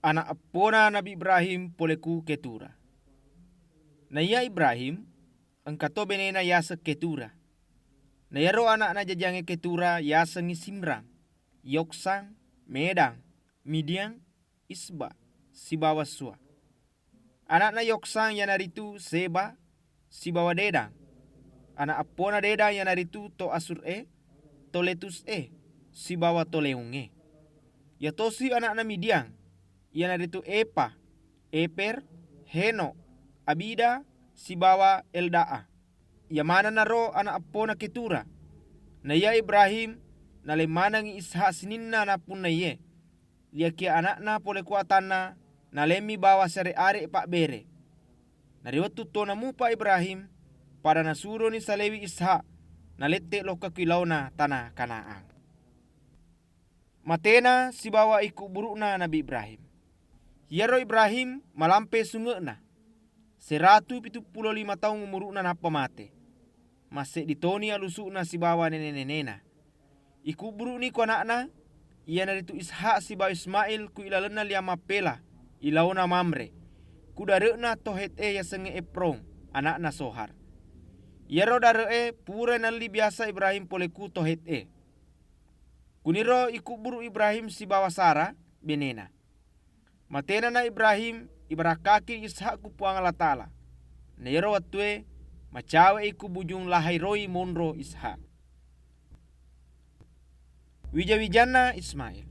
anak apona Nabi Ibrahim poleku ketura. Na iya Ibrahim, engkato benena yasa ketura. Na yaro anak na jajange ketura yasa Simram, Yoksang, Medang, Midian, Isba, Sibawa Sua. Anak na Yoksang yanaritu Seba, Sibawa Dedang. Anak apona Dedang yanaritu to Asur to Letus Sibawa to Leunge. Yatosi anak na Midian yanaritu Epa, Eper, Heno, Abida, Sibawa Eldaa. Yamana na ro anak apona ketura. Na ya Ibrahim na lemana ngi Ishak sininna na pun na ye. Lia kia anak na pole kuatana na lemi bawa sere are pak bere. Na riwatu tona mu pa Ibrahim pada nasuro ni salewi Ishak na lette lo kakilau na tanah Kanaan. Matena sibawa iku burukna Nabi Ibrahim. Yaro Ibrahim malampe sungekna. 175 tahun umuruna napa mate. Masih ditoni alusukna sibawa nene-nenena. Iku buruk ni ku anakna, ia naritu Ishak sibawa Ismail ku ilalena liam mapela, ilauna Mamre. Ku darekna tohet ya senge Eprong, anakna Sohar. Yaro dareke pura nali biasa Ibrahim poleku tohet Kuniro iku buruk Ibrahim sibawa Sarah, benena. Matena na Ibrahim ibarakaki Ishak ku puang Allah Ta'ala. Na yaro watue macawe iku bujung lahai roi monro Ishak. Wijawijana Ismail.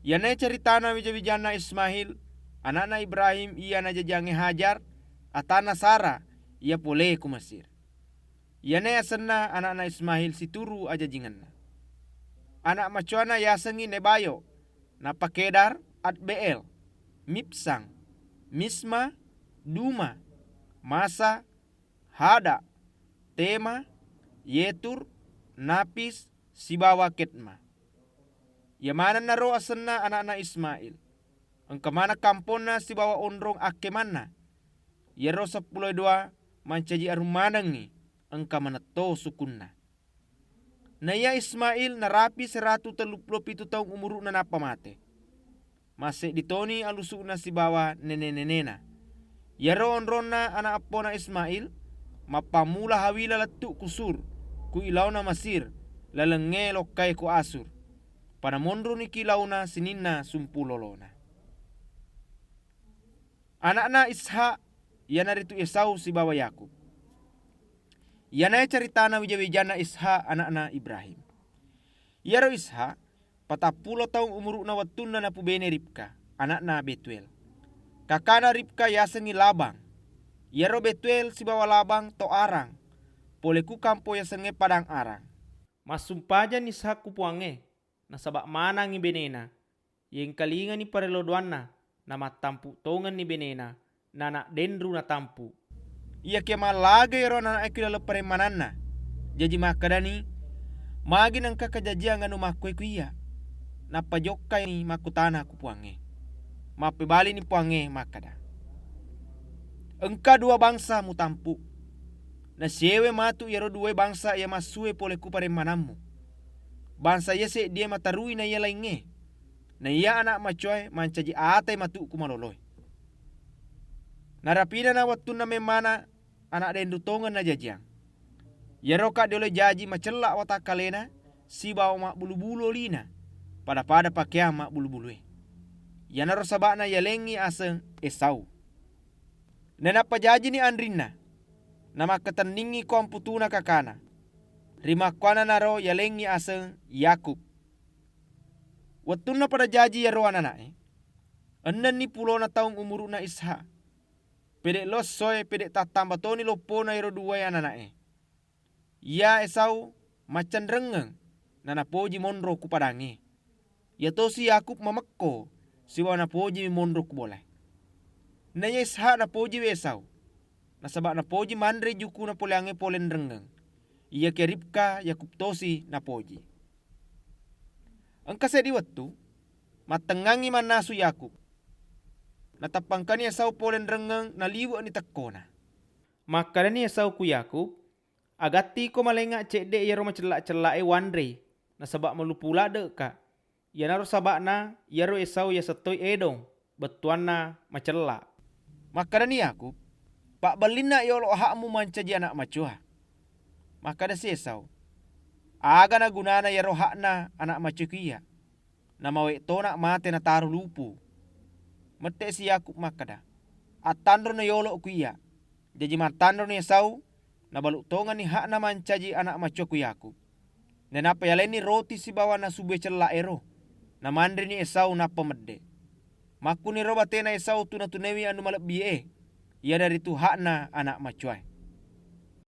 Yana ceritana wijawijana Ismail, anakna Ibrahim ia na jajange Hajar, atana Sarah ia pole ku Mesir. Yana yasenna anakna Ismail situru aja jinganna. Anak macuana yasengi Nebayo, napa Kedar, Adbeel, Mipsang, Misma, Duma, Masa, Hada, Tema, Yetur, Napis, Sibawa Ketma. Yamana na ro asenna anak-anak Ismail. Engkamana kampona sibawa ondrong akemana. Yero 12 mancaji arumanangi engkamana to sukunna. Naya Ismail narapi 137 tahun umuruna napa mate. Masih ditoni alusukna sibawa nene-nenena. Yero onronna anak apona Ismail mapamula hawila latu kusur ku ilauna Masir lalenge lokai ku Asur. Pada mondro ni kilauna sininna sumpulolona. Anakna Ishak yanaritu Esau sibawa Yakub. Yana ceritana wijawijana Ishak anakna Ibrahim. Yaro Ishak 40 tahun umuruna wattunna na pubene Ribka, anakna Betuel. Kakana Ribka yasengi Labang. Yaro Betuel sibawa Labang to arang. Poleku kampo yasenge padang arang. Masumpajan Ishak kupuange. Nasabak manang ni benena. Yang kalingan ni pareloduanna. Na matampu tongan ni benena. Nanak dendru na tampu. Ia kia malaga yaro anak ekila leparemananna. Jadi makadani. Magi nang kakajajia nganu makwe kuia. Napajokka ni makutana kupuange. Mapebali ni puange makada. Engka dua bangsa mutampu. Na sewe matu yaro dua bangsa ya masue pole kuparemanamu. Bangsa yese dia matarui na ia lainge. Na ia anak macoy mancaji atai matu kumaloloy. Narapina na wattu na memana anak dendu tongan na jajiang. Yaro ka diole jaji macella watakalena sibawa mak bulu-bulu lina. Pada pakea mak bulu-bulue. Yanaro sabana yalengi aseng Esau. Nena pajaji ni andrinna. Nama keteningi komputuna kakana. Rima kwana naro yalengi aseng Yakub. Watuna pada jaji yaro ananae. Ennen ni pulona taung umuruna Ishak. Pedek los soe pedek tatamba toni lopona yaro dua ananae. Ya Esau macan rengeng. Nana poji monro kupadangi. Ya tosi Yakub mamekko. Siwa na poji monro kuboleh. Naya Ishak na poji Esau. Nasabak na poji mandre juku na poleange polen rengeng. Ia ke Ribka Yakub tosi na poji. Engka sedi wattu matengangi manasu Yakub. Natapangkani Esau polen rengeng na liwa ni takona. Makadani Esau ku Yakub agati ko malenga cek de yaro macelak-celak wandre. Nasabak malupula deka. Ya naro sabakna yaro Esau ya setoi edong. betuanna macella. Maka dani Yakub, pak balina iolo hakmu mancaji anak macuha. Maka da si Esau, aga na gunana ya rohakna anak macukia. Na mawe tona mate na taruh lupu. Mete si Yakub makada. Atandro na yolo kuia. Jadi matandro ni Esau na baluk tonga ni hak na mancaji anak macuku Yakub. Dan apa yaleni roti si bawa na sube cella ero. Na mandri ni Esau na pemede. Maku ni roba tena Esau tuna tunewi anu malak biye. Ia dari tu hak na anak macuai.